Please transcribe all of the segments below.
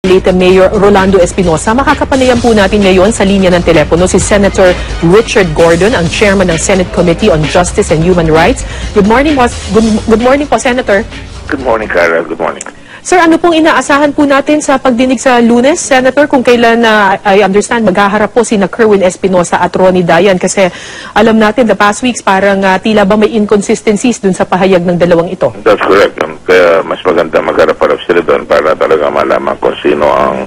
Leyte Mayor Rolando Espinosa. Makakapanayan po natin ngayon sa linya ng telepono si Senator Richard Gordon, ang chairman ng Senate Committee on Justice and Human Rights. Good morning po, Senator. Good morning, Cara. Good morning. Sir, ano pong inaasahan po natin sa pagdinig sa Lunes, Senator, kung kailan I understand maghaharap po sina Kerwin Espinosa at Ronnie Dayan? Kasi alam natin, the past weeks, parang tila ba may inconsistencies dun sa pahayag ng dalawang ito? That's correct. Kaya mas maganda magharap-harap sila doon para talaga malaman kung sino ang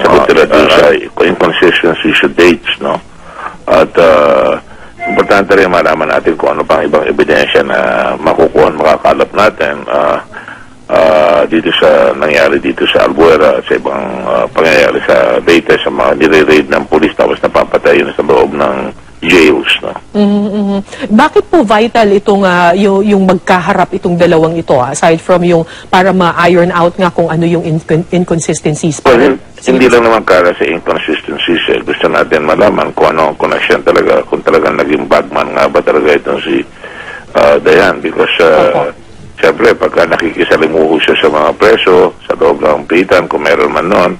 sagot nila doon sa inconsistencies sa dates, no? At importante rin malaman natin kung ano pang ibang ebidensya na makukuha, makakalap natin dito sa nangyari dito sa Albuera at sa ibang pangyayari sa Leyte, sa mga nire-raid ng pulis tapos napapatay yun sa loob ng jails, no? Bakit po vital itong yung magkaharap itong dalawang ito, aside from yung para ma-iron out nga kung ano yung inconsistencies? Well, hindi lang naman para sa inconsistencies. Gusto natin malaman kung ano ang connection talaga, kung talagang naging bagman nga ba talaga itong si Dayan, because siyempre, pagka nakikisalimuho siya sa mga preso, sa loob ng pitan, kung meron man nun,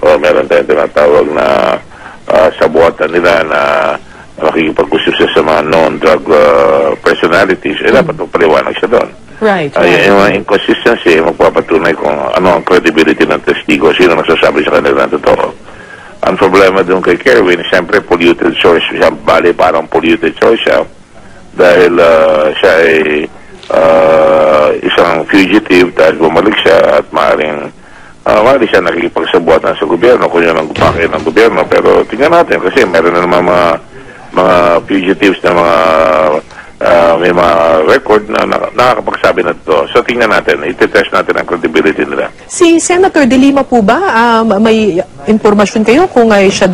o meron tayong tinatawag na sabuatan nila na makikipag-usap siya sa mga non-drug personalities, dapat magpaliwanag siya doon. Right. Yung mga inconsistency, magpapatunay kung ano ang credibility ng testigo, sino nagsasabi sa kanila ng totoo. Ang problema doon kay Kerwin, siyempre polluted source siya, bali parang polluted source siya, dahil siya ay isang fugitive dahil bumalik siya at maaaring siya nakikipagsabuatan sa gobyerno kung yun ang pake ng gobyerno. Pero tingnan natin kasi meron na naman mga fugitives na may mga record na nakakapagsabi na ito. So tingnan natin, iti-test natin ang credibility nila. Si Senator De Lima po ba, may impormasyon kayo kung siya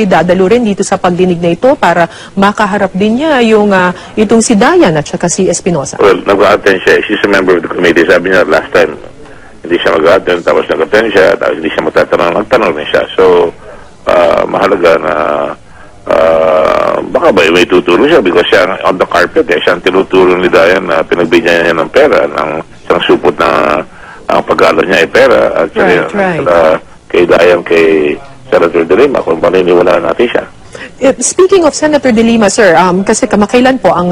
dadalo rin dito sa pagdinig na ito para makaharap din niya yung itong si Dayan at saka si Espinosa? Well, nag-attend siya. She's a member of the committee. Sabi niya last time, hindi siya mag-attend, tapos nag-attend siya, tapos hindi siya magtatanong rin siya. So, mahalaga na baka ba may tutulong siya because siya on the carpet, siya ang tinutulong ni Dayan na pinagbigyan niya ng pera, ng isang supot na ang pag-alo niya ay pera. At kay Dayan, kay Senator De Lima, kung paniniwalaan natin siya. Speaking of Senator De Lima, sir, kasi kamakailan po ang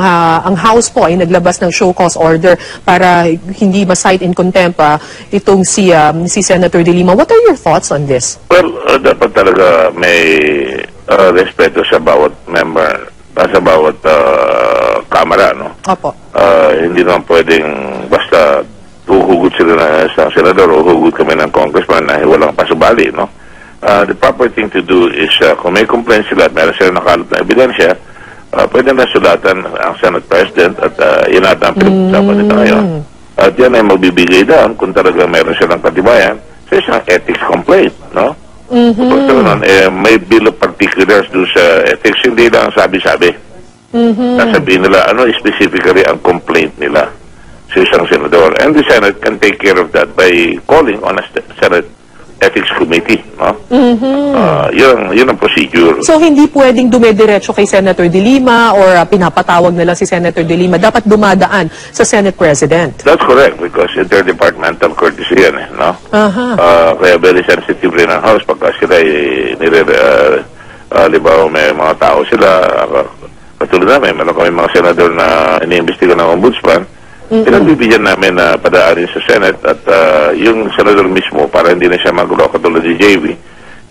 House po ay naglabas ng show cause order para hindi ma-cite in contempt itong si Senator De Lima. What are your thoughts on this? Well, dapat talaga may respeto sa bawat member, sa bawat kamara, no? Opo. Hindi naman pwedeng basta huhugot sila na isang senador o huhugot kami ng congressman na walang pasubali, no? The proper thing to do is kung may complaint sila at meron sila nakalap na ebidensya, pwede na sulatan ang Senate President at yun natin ang pinag-usapan nito ngayon. At yan ay magbibigay daan kung talaga meron silang katibayan sa isang ethics complaint, no? May bill of particulars doon sa ethics, hindi lang sabi-sabi. Sasabihin nila ano specifically ang complaint nila sa isang senador. And the Senate can take care of that by calling on a Senate Ethics Committee, no? Yun ang procedure. So, hindi pwedeng dumediretso kay Senator De Lima or pinapatawag na lang si Senator De Lima. Dapat dumadaan sa Senate President. That's correct because interdepartmental courtesy yan, no? Kaya very sensitive rin ang House pagka sila libaw may mga tao sila. Katulad namin, meron kami mga senador na iniimbestiga ng ombudsman. Pinagbibigyan namin na padaanin sa Senate at yung senador mismo para hindi na siya magulo katulad ni JV,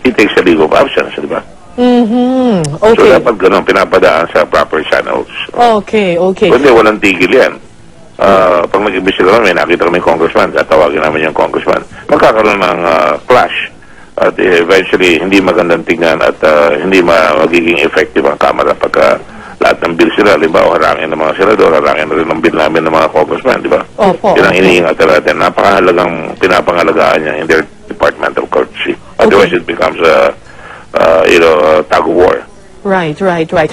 he takes a leave of absence, di ba? Okay. So dapat ganun, pinapadaan sa proper channels. Okay. Kundi walang tigil yan. Pag nag-imbestiga kami, nakita kami yung congressman, tatawagin namin yung congressman. Magkakaroon ng clash at eventually hindi magandang tingnan at hindi magiging effective ang Kamara pagka lahat ng bill sila, halimbawa, harangin ng mga senador, harangin na rin ng bill namin ng mga congressman, di ba? Opo. Yan ang iniingat natin. Napakahalagang pinapangalagaan niya in their departmental courtesy. Otherwise, it becomes a tug of war. Right.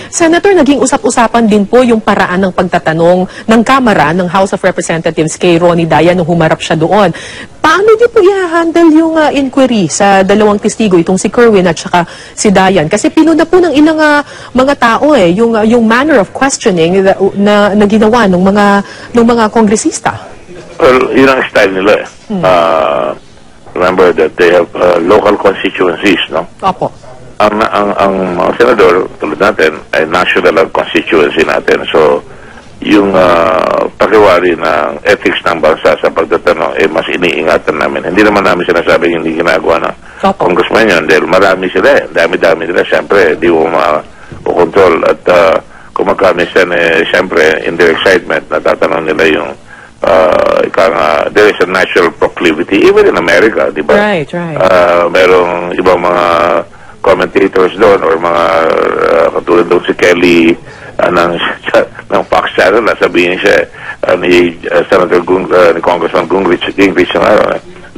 Senator, naging usap-usapan din po yung paraan ng pagtatanong ng Kamara ng House of Representatives kay Ronnie Dayan nung humarap siya doon. Paano niyo po i-handle yung inquiry sa dalawang testigo, itong si Kerwin at saka si Dayan? Kasi pinuna po ng ilang mga tao yung manner of questioning na ginawa ng mga kongresista. Well, yun ang style nila. remember that they have local constituencies, no? Opo. Ang mga senador, tulad natin, ay national ang constituency natin. So, yung pakiwari ng ethics ng bansa sa pagtatanong, mas iniingatan namin. Hindi naman namin sinasabing hindi ginagawa ng congressman yun, dahil marami sila eh. Dami-dami nila, siyempre, di mo makukontrol. At kung magkamisan, siyempre, in their excitement, natatanong nila yung there is a natural proclivity, even in America, di ba? Right. Merong ibang mga commentators doon or mga katulad doon si Kelly ng Fox Channel na sabihin siya ni Senator ni Congressman Gingrich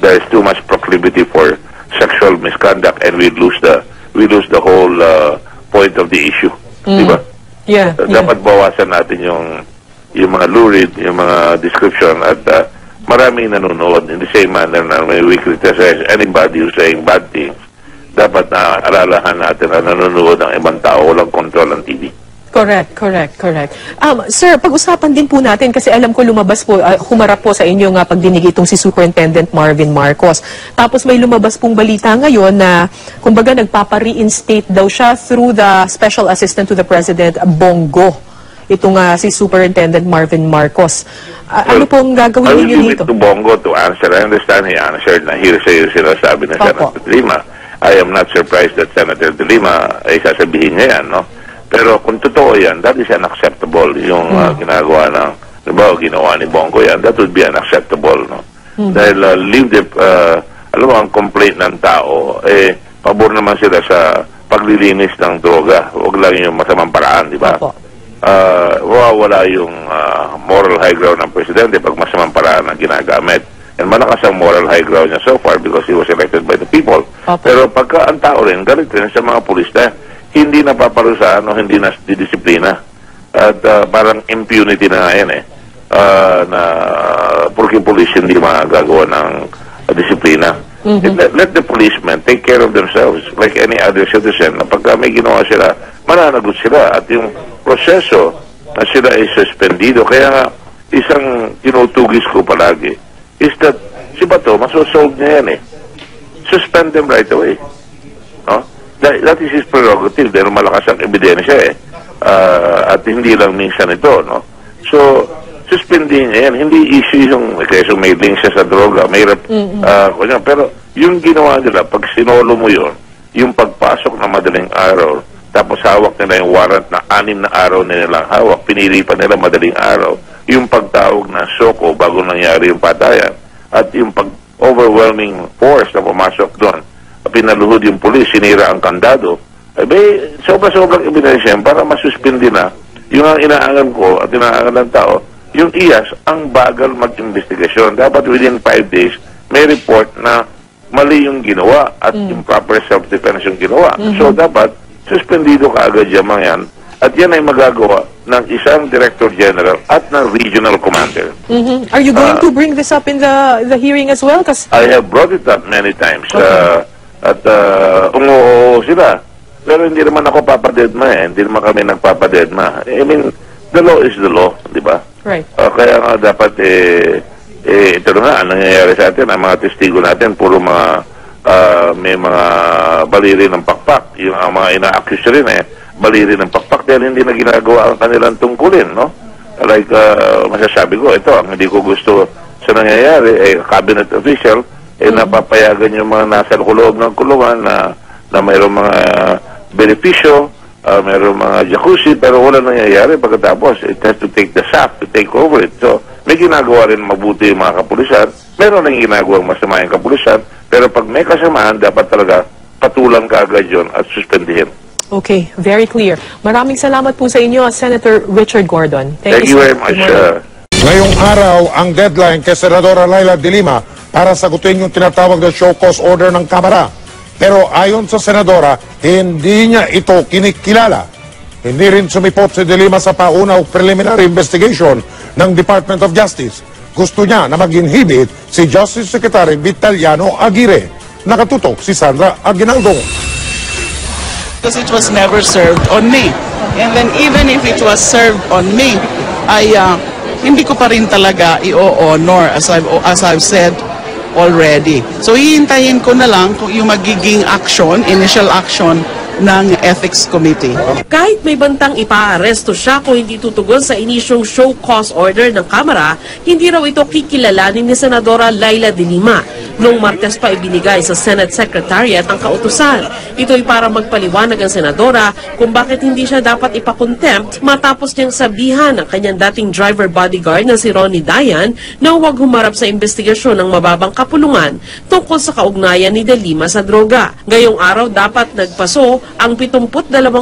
there is too much proclivity for sexual misconduct and we lose the whole point of the issue, di ba? Dapat bawasan natin yung mga lurid, yung mga description at maraming nanonood in the same manner na we criticize anybody who's saying bad things. Dapat na alalahan natin na nanonood ng ibang tao, walang control ng TV. Correct. Sir, pag-usapan din po natin kasi alam ko lumabas po, humarap po sa inyo nga pagdinig itong si Superintendent Marvin Marcos. Tapos may lumabas pong balita ngayon na kumbaga nagpapa-reinstate daw siya through the Special Assistant to the President, Bongo. Itong si Superintendent Marvin Marcos. Ano pong gagawin ninyo dito? I will leave it to Bongo to answer. I understand he answered na hearsay yung sinasabi na Senator De Lima. I am not surprised that Senator De Lima ay sasabihin niya yan, no? Pero kung totoo yan, that is unacceptable. Yung ginagawa ng, ginawa ni Bongo yan, that would be unacceptable, no? Dahil alam mo, ang complaint ng tao, pabor naman sila sa paglilinis ng droga. Huwag lang yung masamang paraan, di ba? Wala yung moral high ground ng presidente pag masamang paraan ang ginagamit. And malakas ang moral high ground niya so far because he was elected by the people. Pero pagka ang tao rin, galit rin sa mga pulis na hindi napaparusahan o hindi na didisiplina. At parang impunity na nga yan na porque pulis hindi magagawa ng disiplina. Let the policemen take care of themselves like any other citizen. Pagka may ginawa sila, mananagot sila. At yung proseso na sila ay suspendido. Kaya isang tinutugis ko palagi is that si Bato, masosolve niya yan Suspend them right away. No? That is his prerogative dahil malakas ang ebidensya at hindi lang minsan ito, no? So, suspendin niya yan. Hindi issue yung, so may link siya sa droga, may pero yung ginawa nila, pag sinolo mo yun, yung pagpasok na madaling araw, tapos hawak nila yung warrant na 6 na araw na nilang hawak, pinili pa nila madaling araw, yung pagtawag na soko bago nangyari yung patayan, at yung pag-overwhelming force na pumasok doon, pinaluhod yung pulis, sinira ang kandado, sobra-sobrang ebidensya para masuspindi na yung ang inaangan ko at inaangan ng tao, yung IAS, ang bagal mag-investigasyon. Dapat within 5 days, may report na mali yung ginawa at yung proper self-defense yung ginawa. So, dapat suspendido ka agad yung mga yan at yan ay magagawa ng isang Director General at ng Regional Commander. Are you going to bring this up in the hearing as well? I have brought it up many times. At umuo sila. Pero hindi naman ako papadedma Hindi naman kami nagpapadedma. I mean, the law is the law, di ba? Right. Kaya nga dapat ito na nga, ang nangyayari sa atin, ang mga testigo natin, puro may mga baliri ng pakpak. Yung mga ina-accuse rin baliri ng pakpak dahil hindi na ginagawa ang kanilang tungkulin, no? Like, masasabi ko, ito, ang hindi ko gusto sa nangyayari, cabinet official, napapayagan yung mga nasa loob ng kulungan na mayroong mga benepisyo, mayroong mga jacuzzi, pero wala nangyayari pagkatapos. It has to take the SAP to take over it. So, may ginagawa rin mabuti yung mga kapulisan, meron nang ginagawang masama yung kapulisan, pero pag may kasamaan, dapat talaga patulan ka agad yun at suspendihin. Okay, very clear. Maraming salamat po sa inyo, Senator Richard Gordon. Thank you very much. Ngayong araw, ang deadline kay Senadora Laila De Lima para sagutin yung tinatawag na show cause order ng Kamara. Pero ayon sa Senadora, hindi niya ito kinikilala. Hindi rin sumipot si De Lima sa pauna o preliminary investigation ng Department of Justice. Gusto niya na mag-inhibit si Justice Secretary Vitaliano Aguirre. Nakatutok si Sandra Aguinaldo. Because it was never served on me. And then even if it was served on me, hindi ko pa rin talaga i-honor as I've said already. So hihintayin ko na lang kung yung magiging action, initial action ng Ethics Committee. Kahit may bantang ipaaresto siya kung hindi tutugon sa inisyong show cause order ng Kamara, hindi raw ito kikilalanin ni Senadora Laila de Lima. Noong Martes pa ibinigay sa Senate Secretariat ang kautusan. Ito'y para magpaliwanag ang Senadora kung bakit hindi siya dapat ipakontempt matapos niyang sabihan ng kanyang dating driver bodyguard na si Ronnie Dayan na huwag humarap sa investigasyon ng mababang kapulungan tungkol sa kaugnayan ni de Lima sa droga. Ngayong araw dapat nagpaso ang 72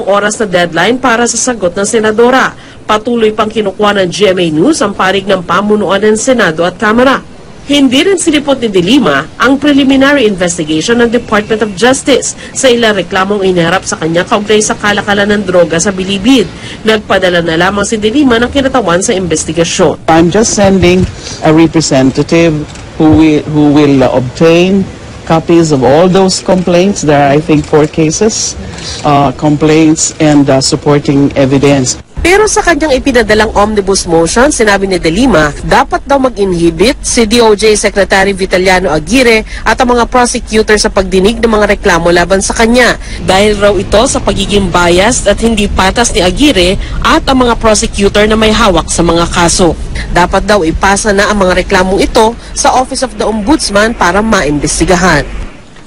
oras na deadline para sa sagot ng Senadora. Patuloy pang kinukuha ng GMA News ang parig ng pamunuan ng Senado at Kamara. Hindi rin sinipot ni de Lima ang preliminary investigation ng Department of Justice sa ilang reklamong iniharap sa kanya kaugnay sa kalakalan ng droga sa Bilibid. Nagpadala na lamang si de Lima ng kinatawan sa investigasyon. I'm just sending a representative who will obtain copies of all those complaints. There are, I think, 4 cases, complaints and supporting evidence. Pero sa kanyang ipinadalang omnibus motion, sinabi ni de Lima, dapat daw mag-inhibit si DOJ Secretary Vitaliano Aguirre at ang mga prosecutor sa pagdinig ng mga reklamo laban sa kanya. Dahil raw ito sa pagiging biased at hindi patas ni Aguirre at ang mga prosecutor na may hawak sa mga kaso. Dapat daw ipasa na ang mga reklamong ito sa Office of the Ombudsman para maimbestigahan.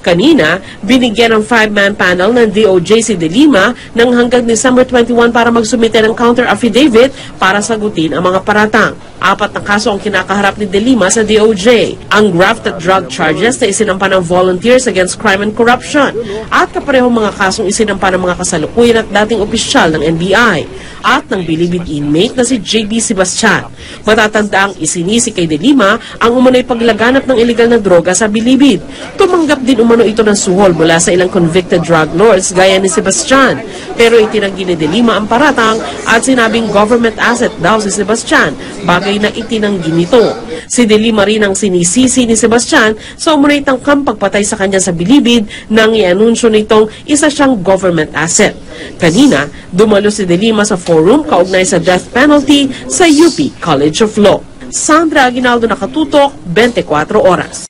Kanina, binigyan ng 5-man panel ng DOJ si de Lima ng hanggang December 21 para magsumite ng counter affidavit para sagutin ang mga paratang. 4 na kaso ang kinakaharap ni de Lima sa DOJ. Ang grafted drug charges na isinampa ng Volunteers Against Crime and Corruption at kaparehong mga kasong isinampa ng mga kasalukuyan at dating opisyal ng NBI at ng Bilibid inmate na si JB Sebastian. Matatandaang isinisi kay de Lima ang umunay paglaganap ng illegal na droga sa Bilibid. Tumanggap din umano ito ng suhol mula sa ilang convicted drug lords gaya ni Sebastian. Pero itinanggi ni de Lima ang paratang at sinabing government asset daw si Sebastian, bagay na itinanggi nito. Si de Lima rin ang sinisisi ni Sebastian sa umunay tangkang pagpatay sa kanya sa Bilibid nang i-anunsyo nitong isa siyang government asset. Kanina, dumalo si de Lima sa forum kaugnay sa death penalty sa UP College of Law. Sandra Aguinaldo, Nakatutok, 24 Oras.